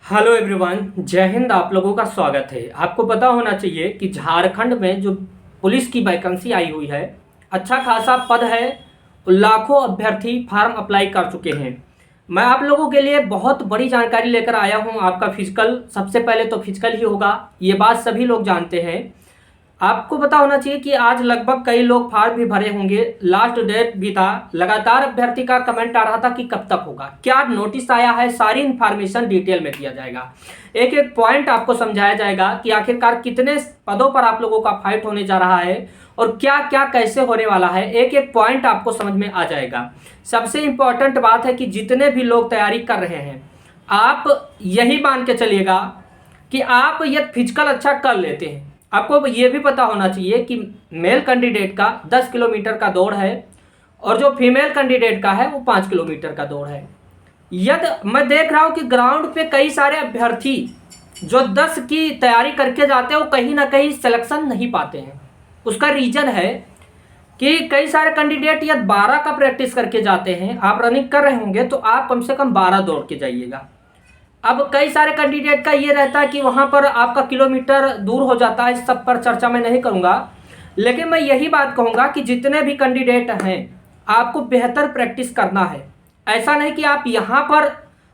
Hello everyone, जय हिंद। आप लोगों का स्वागत है। आपको पता होना चाहिए कि झारखंड में जो पुलिस की वैकेंसी आई हुई है, अच्छा खासा पद है। लाखों अभ्यर्थी फार्म अप्लाई कर चुके हैं। मैं आप लोगों के लिए बहुत बड़ी जानकारी लेकर आया हूं। आपका फिजिकल, सबसे पहले तो फिजिकल ही होगा, ये बात सभी लोग जानते हैं। आपको पता होना चाहिए कि आज लगभग कई लोग फॉर्म भी भरे होंगे, लास्ट डेट भी था। लगातार अभ्यर्थी का कमेंट आ रहा था कि कब तक होगा, क्या नोटिस आया है, सारी इंफॉर्मेशन डिटेल में दिया जाएगा। एक एक पॉइंट आपको समझाया जाएगा कि आखिरकार कितने पदों पर आप लोगों का फाइट होने जा रहा है और क्या क्या कैसे होने वाला है। एक एक पॉइंट आपको समझ में आ जाएगा। सबसे इंपॉर्टेंट बात है कि जितने भी लोग तैयारी कर रहे हैं, आप यही मान के चलिएगा कि आप ये फिजिकल अच्छा कर लेते हैं। आपको ये भी पता होना चाहिए कि मेल कैंडिडेट का 10 किलोमीटर का दौड़ है और जो फीमेल कैंडिडेट का है वो 5 किलोमीटर का दौड़ है। यदि मैं देख रहा हूँ कि ग्राउंड पे कई सारे अभ्यर्थी जो 10 की तैयारी करके जाते हैं वो कहीं ना कहीं सिलेक्शन नहीं पाते हैं। उसका रीज़न है कि कई सारे कैंडिडेट या 12 का प्रैक्टिस करके जाते हैं। आप रनिंग कर रहे होंगे तो आप कम से कम 12 दौड़ के जाइएगा। अब कई सारे कैंडिडेट का ये रहता है कि वहाँ पर आपका किलोमीटर दूर हो जाता है। इस सब पर चर्चा मैं नहीं करूँगा, लेकिन मैं यही बात कहूँगा कि जितने भी कैंडिडेट हैं आपको बेहतर प्रैक्टिस करना है। ऐसा नहीं कि आप यहाँ पर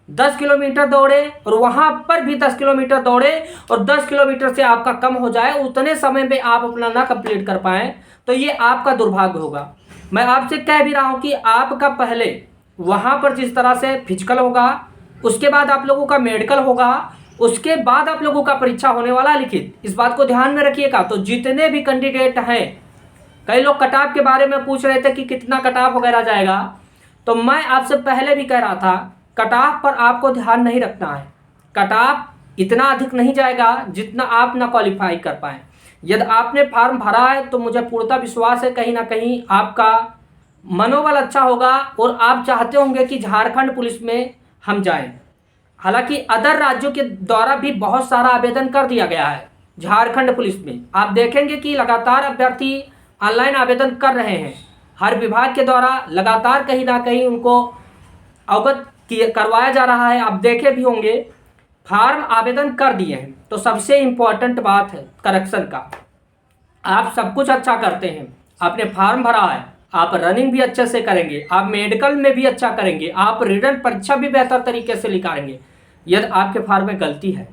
10 किलोमीटर दौड़े और वहाँ पर भी 10 किलोमीटर दौड़े और 10 किलोमीटर से आपका कम हो जाए, उतने समय में आप अपना ना कंप्लीट कर पाएँ, तो ये आपका दुर्भाग्य होगा। मैं आपसे कह भी रहा हूँ कि आपका पहले वहाँ पर जिस तरह से फिजिकल होगा, उसके बाद आप लोगों का मेडिकल होगा, उसके बाद आप लोगों का परीक्षा होने वाला है लिखित। इस बात को ध्यान में रखिएगा। तो जितने भी कैंडिडेट हैं, कई लोग कट ऑफ के बारे में पूछ रहे थे कि कितना कट ऑफ वगैरह जाएगा, तो मैं आपसे पहले भी कह रहा था कट ऑफ पर आपको ध्यान नहीं रखना है। कट ऑफ इतना अधिक नहीं जाएगा जितना आप ना क्वालिफाई कर पाएँ। यदि आपने फॉर्म भरा है तो मुझे पूर्णतः विश्वास है कहीं ना कहीं आपका मनोबल अच्छा होगा और आप चाहते होंगे कि झारखंड पुलिस में हम जाएं। हालांकि अदर राज्यों के द्वारा भी बहुत सारा आवेदन कर दिया गया है। झारखंड पुलिस में आप देखेंगे कि लगातार अभ्यर्थी ऑनलाइन आवेदन कर रहे हैं। हर विभाग के द्वारा लगातार कहीं ना कहीं उनको अवगत करवाया जा रहा है। आप देखे भी होंगे फार्म आवेदन कर दिए हैं। तो सबसे इम्पोर्टेंट बात है करेक्शन का। आप सब कुछ अच्छा करते हैं, आपने फार्म भरा है, आप रनिंग भी अच्छे से करेंगे, आप मेडिकल में भी अच्छा करेंगे, आप रिटन परीक्षा भी बेहतर तरीके से निकालेंगे। यदि आपके फार्म में गलती है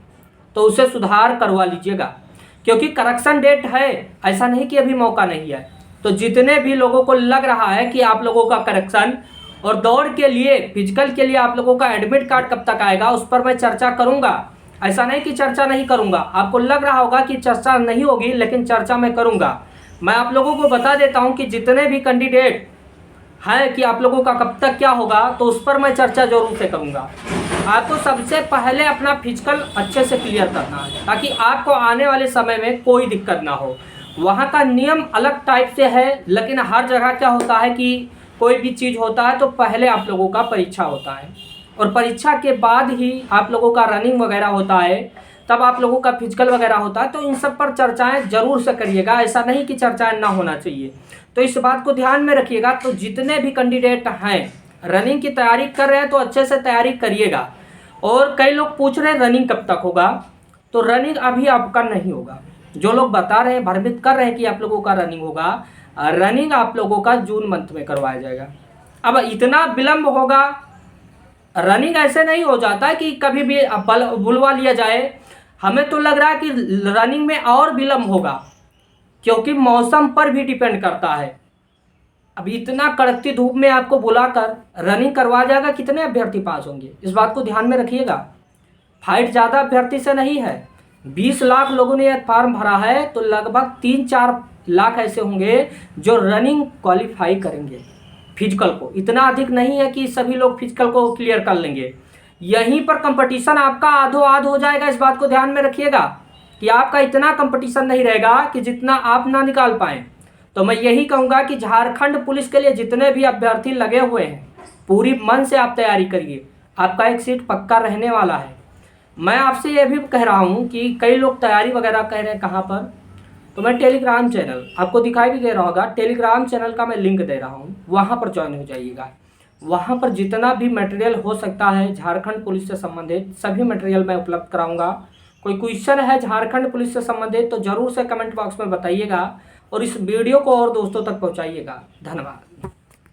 तो उसे सुधार करवा लीजिएगा, क्योंकि करेक्शन डेट है, ऐसा नहीं कि अभी मौका नहीं है। तो जितने भी लोगों को लग रहा है कि आप लोगों का करेक्शन और दौड़ के लिए, फिजिकल के लिए आप लोगों का एडमिट कार्ड कब तक आएगा, उस पर मैं चर्चा करूँगा। ऐसा नहीं कि चर्चा नहीं करूँगा। आपको लग रहा होगा कि चर्चा नहीं होगी, लेकिन चर्चा मैं करूँगा। मैं आप लोगों को बता देता हूं कि जितने भी कैंडिडेट हैं कि आप लोगों का कब तक क्या होगा, तो उस पर मैं चर्चा जरूर से करूंगा। आपको सबसे पहले अपना फिजिकल अच्छे से क्लियर करना है, ताकि आपको आने वाले समय में कोई दिक्कत ना हो। वहाँ का नियम अलग टाइप से है, लेकिन हर जगह क्या होता है कि कोई भी चीज़ होता है तो पहले आप लोगों का परीक्षा होता है और परीक्षा के बाद ही आप लोगों का रनिंग वगैरह होता है, तब आप लोगों का फिजिकल वगैरह होता है। तो इन सब पर चर्चाएं जरूर से करिएगा, ऐसा नहीं कि चर्चाएं ना होना चाहिए। तो इस बात को ध्यान में रखिएगा। तो जितने भी कैंडिडेट हैं रनिंग की तैयारी कर रहे हैं तो अच्छे से तैयारी करिएगा। और कई लोग पूछ रहे हैं रनिंग कब तक होगा, तो रनिंग अभी आपका नहीं होगा। जो लोग बता रहे हैं, भ्रमित कर रहे हैं कि आप लोगों का रनिंग होगा, रनिंग आप लोगों का जून मंथ में करवाया जाएगा। अब इतना विलम्ब होगा, रनिंग ऐसे नहीं हो जाता है कि कभी भी बुलवा लिया जाए। हमें तो लग रहा है कि रनिंग में और विलम्ब होगा, क्योंकि मौसम पर भी डिपेंड करता है। अब इतना कड़कती धूप में आपको बुलाकर रनिंग करवा जाएगा, कितने अभ्यर्थी पास होंगे, इस बात को ध्यान में रखिएगा। फाइट ज़्यादा अभ्यर्थी से नहीं है। 20 लाख लोगों ने यह फॉर्म भरा है, तो लगभग 3-4 लाख ऐसे होंगे जो रनिंग क्वालिफाई करेंगे फिजिकल को। इतना अधिक नहीं है कि सभी लोग फिजिकल को क्लियर कर लेंगे। यहीं पर कंपटीशन आपका आधो आध हो जाएगा। इस बात को ध्यान में रखिएगा कि आपका इतना कंपटीशन नहीं रहेगा कि जितना आप ना निकाल पाएँ। तो मैं यही कहूँगा कि झारखंड पुलिस के लिए जितने भी अभ्यर्थी लगे हुए हैं, पूरी मन से आप तैयारी करिए। आपका एक सीट पक्का रहने वाला है। मैं आपसे ये भी कह रहा हूँ कि कई लोग तैयारी वगैरह कह रहे हैं कहाँ पर, तो मैं टेलीग्राम चैनल आपको दिखाई भी दे रहा होगा, टेलीग्राम चैनल का मैं लिंक दे रहा हूँ, वहाँ पर ज्वाइन हो जाइएगा। वहाँ पर जितना भी मटेरियल हो सकता है झारखंड पुलिस से संबंधित सभी मटेरियल मैं उपलब्ध कराऊंगा। कोई क्वेश्चन है झारखंड पुलिस से संबंधित तो ज़रूर से कमेंट बॉक्स में बताइएगा और इस वीडियो को और दोस्तों तक पहुंचाइएगा। धन्यवाद।